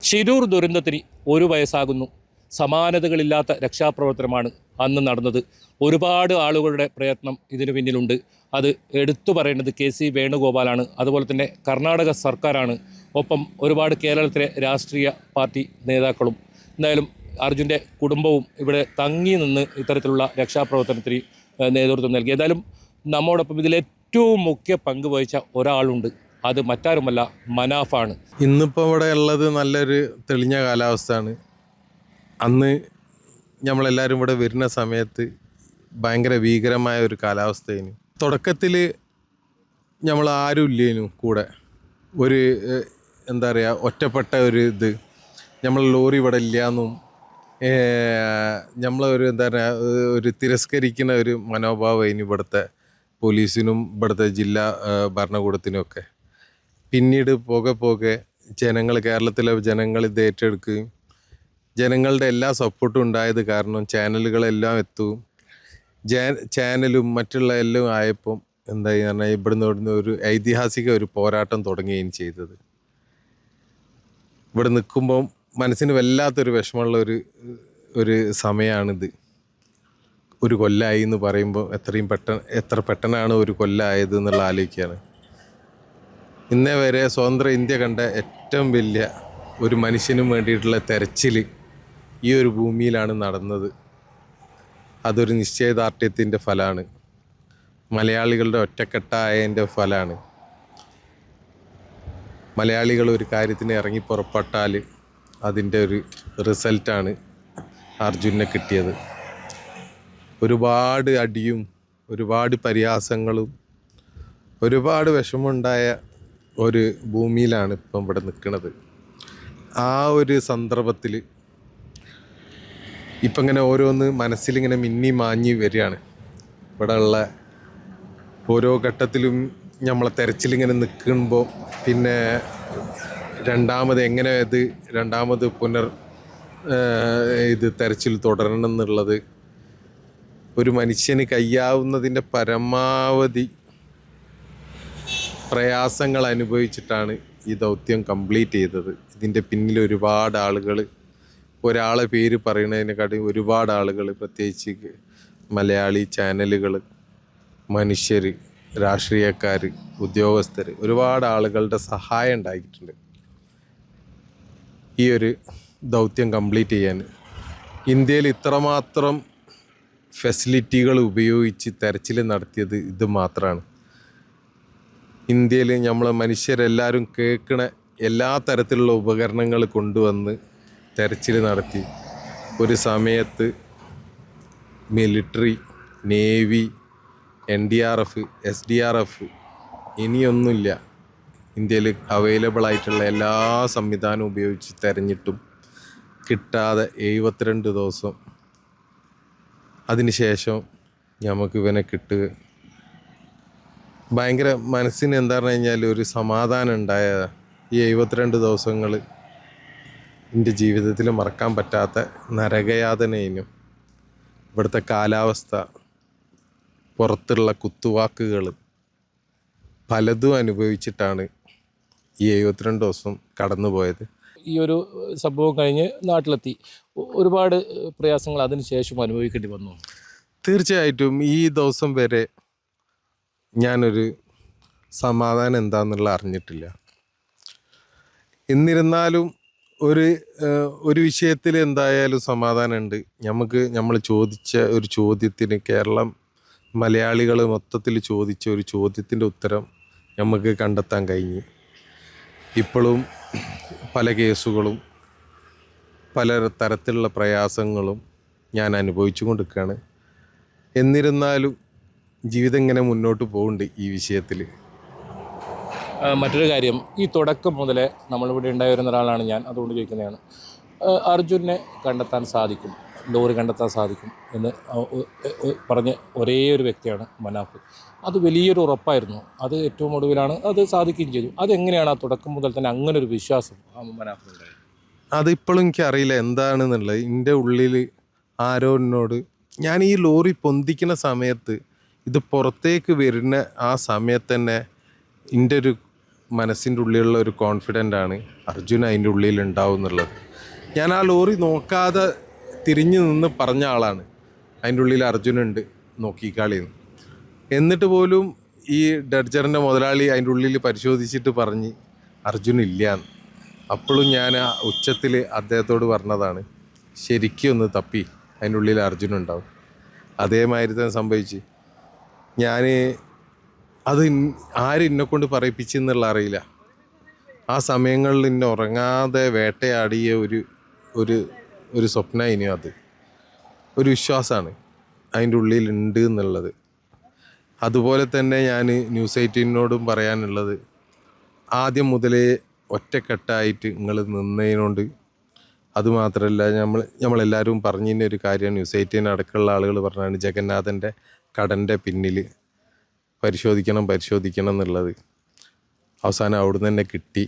ഷിരൂർ ദുരന്തത്തിന് 1 വയസ്സാകുന്നു. സമാനതകളില്ലാത്ത രക്ഷാപ്രവർത്തനമാണ് അന്ന് നടന്നത്. ഒരുപാട് ആളുകളുടെ പ്രയത്നം ഇതിനു പിന്നിലുണ്ട്. അത് എടുത്തു പറയേണ്ടത് KC വേണുഗോപാലാണ്. അതുപോലെ തന്നെ കർണാടക സർക്കാരാണ്. ഒപ്പം ഒരുപാട് കേരളത്തിലെ രാഷ്ട്രീയ പാർട്ടി നേതാക്കളും. എന്തായാലും അർജുൻ്റെ കുടുംബവും ഇവിടെ തങ്ങി നിന്ന് ഇത്തരത്തിലുള്ള രക്ഷാപ്രവർത്തനത്തിന് നേതൃത്വം നൽകി. ഏതായാലും നമ്മോടൊപ്പം ഇതിലേറ്റവും മുഖ്യ പങ്ക് വഹിച്ച ഒരാളുണ്ട്. അത് മറ്റാരുമല്ല, മനാഫാണ്. ഇന്നിപ്പോൾ ഇവിടെ ഉള്ളത് നല്ലൊരു തെളിഞ്ഞ കാലാവസ്ഥയാണ്. അന്ന് നമ്മളെല്ലാവരും ഇവിടെ വരുന്ന സമയത്ത് ഭയങ്കര ഭീകരമായ ഒരു കാലാവസ്ഥയായിരുന്നു. തുടക്കത്തിൽ നമ്മൾ ആരും ഇല്ലേനു കൂടെ. ഒരു എന്താ പറയുക, ഒറ്റപ്പെട്ട ഒരു ഇത്, നമ്മൾ ലോറി ഇവിടെ ഇല്ലയെന്നും നമ്മളൊരു എന്താ പറയുക, ഒരു തിരസ്കരിക്കുന്ന ഒരു മനോഭാവമായിരുന്നു ഇവിടുത്തെ പോലീസിനും ഇവിടുത്തെ ജില്ലാ ഭരണകൂടത്തിനുമൊക്കെ. പിന്നീട് പോകെ കേരളത്തിലെ ജനങ്ങൾ ഇത് ഏറ്റെടുക്കുകയും ജനങ്ങളുടെ എല്ലാ സപ്പോർട്ടും ഉണ്ടായത് കാരണം ചാനലുകളെല്ലാം എത്തുകയും ചാനലും മറ്റുള്ള എല്ലാം ആയപ്പം എന്തായി പറഞ്ഞാൽ ഇവിടുന്ന് ഒരു ഐതിഹാസിക ഒരു പോരാട്ടം തുടങ്ങുകയും ചെയ്തത്. ഇവിടെ നിൽക്കുമ്പം മനസ്സിന് വല്ലാത്തൊരു വിഷമമുള്ള ഒരു സമയമാണിത്. ഒരു കൊല്ലമായി എന്ന് പറയുമ്പോൾ എത്ര പെട്ടെന്നാണ് ഒരു കൊല്ലമായത് എന്നുള്ള ആലോചിക്കുകയാണ്. ഇന്നേ വരെ സ്വതന്ത്ര ഇന്ത്യ കണ്ട ഏറ്റവും വലിയ ഒരു മനുഷ്യനും വേണ്ടിയിട്ടുള്ള തെരച്ചിൽ ഈ ഒരു ഭൂമിയിലാണ് നടന്നത്. അതൊരു നിശ്ചയദാർഢ്യത്തിൻ്റെ ഫലമാണ്. മലയാളികളുടെ ഒറ്റക്കെട്ടായതിൻ്റെ ഫലമാണ്. മലയാളികൾ ഒരു കാര്യത്തിന് ഇറങ്ങി പുറപ്പെട്ടാൽ അതിൻ്റെ ഒരു റിസൾട്ടാണ് അർജുനെ കിട്ടിയത്. ഒരുപാട് അടിയും ഒരുപാട് പരിഹാസങ്ങളും ഒരുപാട് വിഷമമുണ്ടായ ഒരു ഭൂമിയിലാണ് ഇപ്പം ഇവിടെ നിൽക്കുന്നത്. ആ ഒരു സന്ദർഭത്തിൽ ഇപ്പം ഇങ്ങനെ ഓരോന്ന് മനസ്സിലിങ്ങനെ മിന്നി മാഞ്ഞി വരികയാണ്. ഇവിടെ ഉള്ള ഓരോ ഘട്ടത്തിലും നമ്മളെ തെരച്ചിലിങ്ങനെ നിൽക്കുമ്പോൾ പിന്നെ രണ്ടാമത് ഇത് തെരച്ചിൽ തുടരണം എന്നുള്ളത് ഒരു മനുഷ്യന് കഴിയാവുന്നതിൻ്റെ പരമാവധി പ്രയാസങ്ങൾ അനുഭവിച്ചിട്ടാണ് ഈ ദൗത്യം കംപ്ലീറ്റ് ചെയ്തത്. ഇതിൻ്റെ പിന്നിൽ ഒരുപാട് ആളുകൾ, ഒരാളെ പേര് പറയുന്നതിനെക്കാട്ടി ഒരുപാട് ആളുകൾ, പ്രത്യേകിച്ച് മലയാളി ചാനലുകൾ, മനുഷ്യർ, രാഷ്ട്രീയക്കാർ, ഉദ്യോഗസ്ഥർ, ഒരുപാട് ആളുകളുടെ സഹായം ഉണ്ടായിട്ടുണ്ട് ഈ ഒരു ദൗത്യം കംപ്ലീറ്റ് ചെയ്യാൻ. ഇന്ത്യയിൽ ഇത്രമാത്രം ഫെസിലിറ്റികൾ ഉപയോഗിച്ച് തെരച്ചിൽ നടത്തിയത് ഇത് മാത്രമാണ്. ഇന്ത്യയിൽ നമ്മളെ മനുഷ്യരെല്ലാവരും കേൾക്കണ എല്ലാ തരത്തിലുള്ള ഉപകരണങ്ങൾ കൊണ്ടുവന്ന് തെരച്ചിൽ നടത്തി. ഒരു സമയത്ത് മിലിറ്ററി, നേവി, NDRF, SDRF ഇനിയൊന്നുമില്ല, ഇന്ത്യയിൽ അവൈലബിൾ ആയിട്ടുള്ള എല്ലാ സംവിധാനവും ഉപയോഗിച്ച് തെരഞ്ഞിട്ടും കിട്ടാതെ 72 ദിവസം അതിനുശേഷം നമുക്ക് ഇവനെ കിട്ടുക. ഭയങ്കര മനസ്സിന് എന്താ പറഞ്ഞു കഴിഞ്ഞാൽ ഒരു സമാധാനം ഉണ്ടായ ഈ 72 ദിവസങ്ങൾ എൻ്റെ ജീവിതത്തിൽ മറക്കാൻ പറ്റാത്ത നരകയാതനയിനും. ഇവിടുത്തെ കാലാവസ്ഥ, പുറത്തുള്ള കുത്തുവാക്കുകൾ പലതും അനുഭവിച്ചിട്ടാണ് ഈ 72 ദിവസം കടന്നുപോയത്. ഈ ഒരു സംഭവം കഴിഞ്ഞ് നാട്ടിലെത്തി ഒരുപാട് പ്രയാസങ്ങൾ അതിന് ശേഷം അനുഭവിക്കേണ്ടി വന്നു. തീർച്ചയായിട്ടും ഈ ദിവസം വരെ ഞാനൊരു സമാധാനം എന്താണെന്നുള്ള അറിഞ്ഞിട്ടില്ല. എന്നിരുന്നാലും ഒരു വിഷയത്തിൽ എന്തായാലും സമാധാനമുണ്ട്. നമ്മൾ ചോദിച്ച ഒരു ചോദ്യത്തിന്, കേരളം മലയാളികൾ മൊത്തത്തിൽ ചോദിച്ച ഒരു ചോദ്യത്തിൻ്റെ ഉത്തരം നമുക്ക് കണ്ടെത്താൻ കഴിഞ്ഞു. ഇപ്പോഴും പല കേസുകളും പല തരത്തിലുള്ള പ്രയാസങ്ങളും ഞാൻ അനുഭവിച്ചു കൊണ്ടിരിക്കുകയാണ്. എന്നിരുന്നാലും ജീവിതം ഇങ്ങനെ മുന്നോട്ട് പോകുന്നുണ്ട് ഈ വിഷയത്തിൽ. മറ്റൊരു കാര്യം, ഈ തുടക്കം മുതലേ നമ്മളിവിടെ ഉണ്ടായിരുന്ന ഒരാളാണ് ഞാൻ. അതുകൊണ്ട് ചോദിക്കുന്നതാണ്, അർജുനെ കണ്ടെത്താൻ സാധിക്കും, ലോറി കണ്ടെത്താൻ സാധിക്കും എന്ന് പറഞ്ഞ ഒരേ ഒരു വ്യക്തിയാണ് മനാഫ്. അത് വലിയൊരു ഉറപ്പായിരുന്നു. അത് ഏറ്റവും ഒടുവിലാണ് അത് സാധിക്കുകയും ചെയ്തു. അതെങ്ങനെയാണ് ആ തുടക്കം മുതൽ തന്നെ അങ്ങനെ ഒരു വിശ്വാസം മനാഫിനുണ്ടായത്? അതിപ്പോഴും എനിക്കറിയില്ല എന്താണെന്നുള്ളത്. എൻ്റെ ഉള്ളിൽ ആരോ എന്നോട്, ഞാൻ ഈ ലോറി പൊന്തിക്കുന്ന സമയത്ത് ഇത് പുറത്തേക്ക് വരുന്ന ആ സമയത്ത് തന്നെ എൻ്റെ ഒരു മനസ്സിൻ്റെ ഉള്ളിലുള്ള ഒരു കോൺഫിഡൻ്റ് ആണ് അർജുൻ അതിൻ്റെ ഉള്ളിൽ ഉണ്ടാവും എന്നുള്ളത്. ഞാൻ ആ ലോറി നോക്കാതെ തിരിഞ്ഞു നിന്ന് പറഞ്ഞ ആളാണ്, അതിൻ്റെ ഉള്ളിൽ അർജുനുണ്ട് നോക്കിക്കാളിന്ന്. എന്നിട്ട് പോലും ഈ ഡഡ്ജറിൻ്റെ മുതലാളി അതിൻ്റെ ഉള്ളിൽ പരിശോധിച്ചിട്ട് പറഞ്ഞ് അർജുനില്ലാന്ന്. അപ്പോഴും ഞാൻ ആ ഉച്ചത്തിൽ അദ്ദേഹത്തോട് പറഞ്ഞതാണ്, ശരിക്കും ഒന്ന് തപ്പി അതിൻ്റെ ഉള്ളിൽ അർജുനുണ്ടാവും. അതേമാതിരി തന്നെ സംഭവിച്ച്. ഞാൻ അത് ആരും എന്നെക്കൊണ്ട് പറയിപ്പിച്ചെന്നുള്ള അറിയില്ല. ആ സമയങ്ങളിൽ എന്നെ ഉറങ്ങാതെ വേട്ടയാടിയ ഒരു ഒരു സ്വപ്നം ഇനിയും അത് ഒരു വിശ്വാസമാണ് അതിൻ്റെ ഉള്ളിലുണ്ട് എന്നുള്ളത്. അതുപോലെ തന്നെ ഞാൻ ന്യൂസ് 18നോടും പറയാനുള്ളത്, ആദ്യം മുതലേ ഒറ്റക്കെട്ടായിട്ട് നിങ്ങൾ നിന്നതിനോണ്ട്, അതുമാത്രമല്ല നമ്മളെല്ലാവരും പറഞ്ഞതിൻ്റെ ഒരു കാര്യമാണ്, ന്യൂസ് 18 അടക്കമുള്ള ആളുകൾ പറഞ്ഞാണ് ജഗന്നാഥൻ്റെ കടൻ്റെ പിന്നിൽ പരിശോധിക്കണം എന്നുള്ളത്. അവസാനം അവിടുന്ന് തന്നെ കിട്ടി.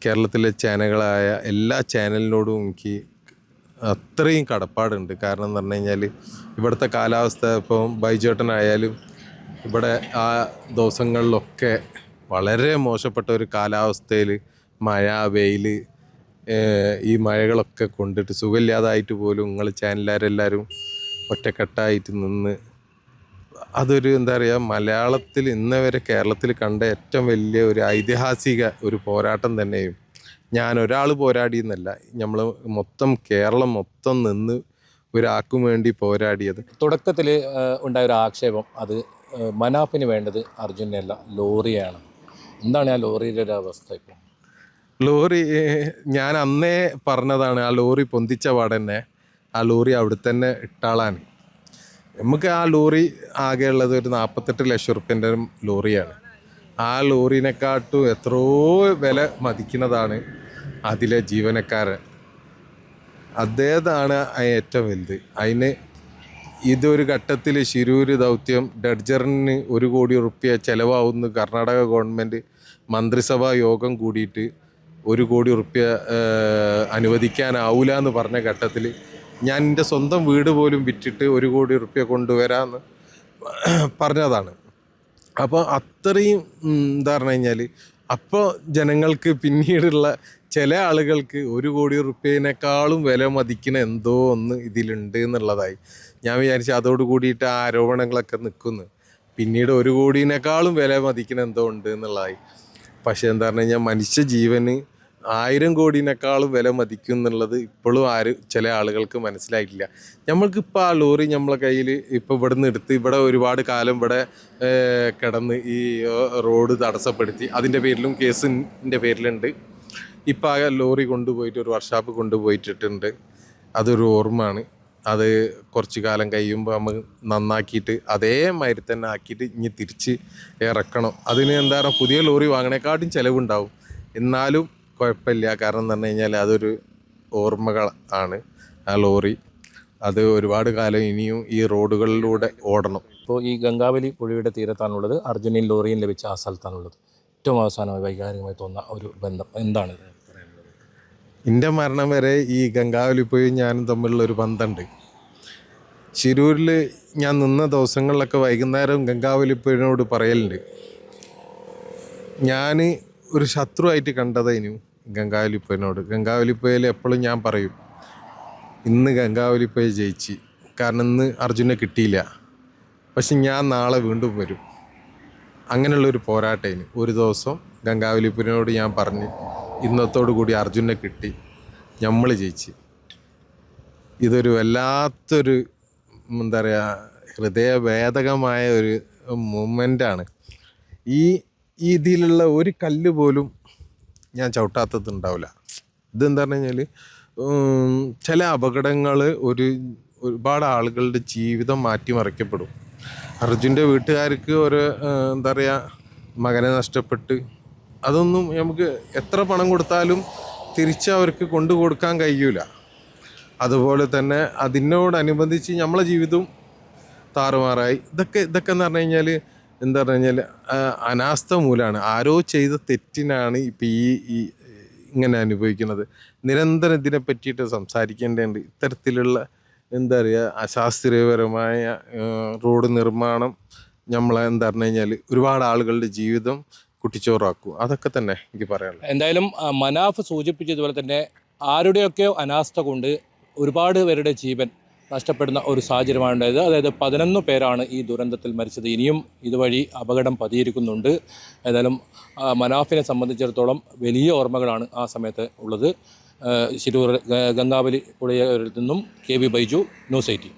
കേരളത്തിലെ ചാനലുകളായ എല്ലാ ചാനലിനോടും എനിക്ക് അത്രയും കടപ്പാടുണ്ട്. കാരണം എന്ന് പറഞ്ഞു കഴിഞ്ഞാൽ ഇവിടുത്തെ കാലാവസ്ഥ, ഇപ്പം ബൈജേട്ടനായാലും ഇവിടെ ആ ദിവസങ്ങളിലൊക്കെ വളരെ മോശപ്പെട്ട ഒരു കാലാവസ്ഥയിൽ മഴ, വെയിൽ, ഈ മഴകളൊക്കെ കൊണ്ടിട്ട് സുഖമില്ലാതായിട്ട് പോലും നിങ്ങൾ ചാനലുകാരെല്ലാവരും ഒറ്റക്കെട്ടായിട്ട് നിന്ന്, അതൊരു എന്താ പറയുക, മലയാളത്തിൽ ഇന്ന് വരെ കേരളത്തിൽ കണ്ട ഏറ്റവും വലിയ ഒരു ഐതിഹാസിക ഒരു പോരാട്ടം തന്നെയും. ഞാൻ ഒരാൾ പോരാടിയെന്നല്ല, നമ്മൾ മൊത്തം കേരളം മൊത്തം നിന്ന് ഒരാൾക്കും വേണ്ടി പോരാടിയത്. തുടക്കത്തിൽ ഉണ്ടായ ഒരു ആക്ഷേപം, അത് മനാഫിന് വേണ്ടത് അർജുനല്ല ലോറിയാണ്. എന്താണ് ആ ലോറിയുടെ ഒരു അവസ്ഥ ഇപ്പോൾ? ലോറി ഞാൻ അന്നേ പറഞ്ഞതാണ്, ആ ലോറി പൊന്തിച്ച പാടന്നെ ആ ലോറി അവിടെ തന്നെ ഇട്ടാളാണ്. നമുക്ക് ആ ലോറി ആകെ ഉള്ളത് ഒരു 48 ലക്ഷം റുപ്യൻ്റെ ലോറിയാണ്. ആ ലോറിനെക്കാട്ടും എത്രയോ വില മതിക്കുന്നതാണ് അതിലെ ജീവനക്കാരൻ. അദ്ദേഹത്താണ് ഏറ്റവും വലുത്. അതിന് ഇതൊരു ഘട്ടത്തിൽ ശിരൂർ ദൗത്യം ഡഡ്ജറിന് 1 കോടി റുപ്യ ചിലവാകുന്നു കർണാടക ഗവൺമെൻറ് മന്ത്രിസഭാ യോഗം കൂടിയിട്ട് 1 കോടി റുപ്യ അനുവദിക്കാനാവില്ല എന്ന് പറഞ്ഞ ഘട്ടത്തിൽ ഞാൻ എൻ്റെ സ്വന്തം വീട് പോലും വിറ്റിട്ട് 1 കോടി റുപ്യ കൊണ്ടുവരാമെന്ന് പറഞ്ഞതാണ്. അപ്പോൾ അത്രയും എന്താ പറഞ്ഞു കഴിഞ്ഞാൽ, അപ്പോൾ ജനങ്ങൾക്ക് പിന്നീടുള്ള ചില ആളുകൾക്ക് 1 കോടി റുപ്യേനേക്കാളും വില മതിക്കുന്ന എന്തോ ഒന്ന് ഇതിലുണ്ട് എന്നുള്ളതായി. ഞാൻ വിചാരിച്ചു അതോട് കൂടിയിട്ട് ആ ആരോപണങ്ങളൊക്കെ നിൽക്കുന്നു. പിന്നീട് 1 കോടിയേക്കാളും വില മതിക്കുന്ന എന്തോ ഉണ്ട് എന്നുള്ളതായി. പക്ഷേ എന്താ പറഞ്ഞു കഴിഞ്ഞാൽ, മനുഷ്യ ജീവന് 1000 കോടിയേക്കാളും വില മതിക്കും എന്നുള്ളത് ഇപ്പോഴും ചില ആളുകൾക്ക് മനസ്സിലായിട്ടില്ല. നമ്മൾക്കിപ്പോൾ ആ ലോറി നമ്മളെ കയ്യിൽ ഇപ്പോൾ ഇവിടെ നിന്ന് എടുത്ത് ഇവിടെ ഒരുപാട് കാലം ഇവിടെ കിടന്ന് ഈ റോഡ് തടസ്സപ്പെടുത്തി, അതിൻ്റെ പേരിലും കേസിൻ്റെ പേരിലുണ്ട്. ഇപ്പോൾ ആ ലോറി കൊണ്ടുപോയിട്ട് ഒരു വർക്ക്ഷോപ്പ് കൊണ്ടുപോയിട്ടിട്ടുണ്ട്. അതൊരു ഓർമ്മയാണ്. അത് കുറച്ച് കാലം കഴിയുമ്പോൾ നമ്മൾ നന്നാക്കിയിട്ട് അതേമാതിരി തന്നെ ആക്കിയിട്ട് ഇനി തിരിച്ച് ഇറക്കണം. അതിന് എന്താ പറയുക, പുതിയ ലോറി വാങ്ങണേക്കാട്ടും ചിലവുണ്ടാവും. എന്നാലും കുഴപ്പമില്ല. കാരണം എന്ന് പറഞ്ഞു കഴിഞ്ഞാൽ അതൊരു ഓർമ്മകൾ ആണ് ആ ലോറി. അത് ഒരുപാട് കാലം ഇനിയും ഈ റോഡുകളിലൂടെ ഓടണം. ഇപ്പോൾ ഈ ഗംഗാവലി പുഴയുടെ തീരത്താണുള്ളത്, അർജുനയും ലോറിയും ലഭിച്ച ആ സ്ഥലത്താണുള്ളത്. ഏറ്റവും അവസാനമായി വൈകാരികമായി തോന്നുന്ന ഒരു ബന്ധം എന്താണ് പറയാനുള്ളത്? എൻ്റെ മരണം വരെ ഈ ഗംഗാവലി പുഴ ഞാനും തമ്മിലുള്ള ഒരു ബന്ധമുണ്ട്. ശിരൂരിൽ ഞാൻ നിന്ന ദിവസങ്ങളിലൊക്കെ വൈകുന്നേരം ഗംഗാവലി പുഴയോട് പറയലുണ്ട്, ഞാൻ ഒരു ശത്രുവായിട്ട് കണ്ടതേനു ഗംഗാവലിപ്പുഴനോട്. ഗംഗാവലിപ്പുഴയിൽ എപ്പോഴും ഞാൻ പറയും, ഇന്ന് ഗംഗാവലിപ്പുഴ ജയിച്ച്, കാരണം ഇന്ന് അർജുനെ കിട്ടിയില്ല, പക്ഷെ ഞാൻ നാളെ വീണ്ടും വരും. അങ്ങനെയുള്ളൊരു പോരാട്ടേന്. ഒരു ദിവസം ഗംഗാവലിപ്പുഴനോട് ഞാൻ പറഞ്ഞു, ഇന്നത്തോടു കൂടി അർജുനെ കിട്ടി, നമ്മൾ ജയിച്ച്. ഇതൊരു വല്ലാത്തൊരു എന്താ പറയുക, ഹൃദയഭേദകമായ ഒരു മൂമെൻ്റാണ്. ഈ ഇതിലുള്ള ഒരു കല്ല് പോലും ഞാൻ ചവിട്ടാത്തതുണ്ടാവില്ല. ഇതെന്താ പറഞ്ഞു കഴിഞ്ഞാൽ, ചില അപകടങ്ങൾ ഒരുപാട് ആളുകളുടെ ജീവിതം മാറ്റിമറിക്കപ്പെടും. അർജുൻ്റെ വീട്ടുകാർക്ക് ഒരു എന്താ പറയുക, മകനെ നഷ്ടപ്പെട്ട്, അതൊന്നും നമുക്ക് എത്ര പണം കൊടുത്താലും തിരിച്ച് അവർക്ക് കൊണ്ടു കൊടുക്കാൻ കഴിയൂല. അതുപോലെ തന്നെ അതിനോടനുബന്ധിച്ച് നമ്മളെ ജീവിതവും താറുമാറായി. ഇതൊക്കെ എന്ന് പറഞ്ഞു കഴിഞ്ഞാൽ എന്താ പറഞ്ഞു കഴിഞ്ഞാൽ അനാസ്ഥ മൂലമാണ്. ആരോ ചെയ്ത തെറ്റിനാണ് ഇപ്പം ഈ ഇങ്ങനെ അനുഭവിക്കുന്നത്. നിരന്തരം ഇതിനെ പറ്റിയിട്ട് സംസാരിക്കേണ്ടതുണ്ട്. ഇത്തരത്തിലുള്ള എന്താ പറയുക, അശാസ്ത്രീയപരമായ റോഡ് നിർമ്മാണം നമ്മളെ എന്താ പറഞ്ഞു കഴിഞ്ഞാൽ ഒരുപാട് ആളുകളുടെ ജീവിതം കുട്ടിച്ചോറാക്കും. അതൊക്കെ തന്നെ എനിക്ക് പറയാനുള്ളത്. എന്തായാലും മനാഫ് സൂചിപ്പിച്ചതുപോലെ തന്നെ ആരുടെയൊക്കെയോ അനാസ്ഥ കൊണ്ട് ഒരുപാട് പേരുടെ ജീവൻ നഷ്ടപ്പെടുന്ന ഒരു സാഹചര്യമാണ് ഉണ്ടായത്. അതായത് 11 പേരാണ് ഈ ദുരന്തത്തിൽ മരിച്ചത്. ഇനിയും ഇതുവഴി അപകടം പതിയിരിക്കുന്നുണ്ട്. ഏതായാലും മനാഫിനെ സംബന്ധിച്ചിടത്തോളം വലിയ ഓർമ്മകളാണ് ആ സമയത്ത് ഉള്ളത്. ശിരൂർ ഗംഗാവലി പുഴയിൽ നിന്നും KV ബൈജു, ന്യൂസ് 18.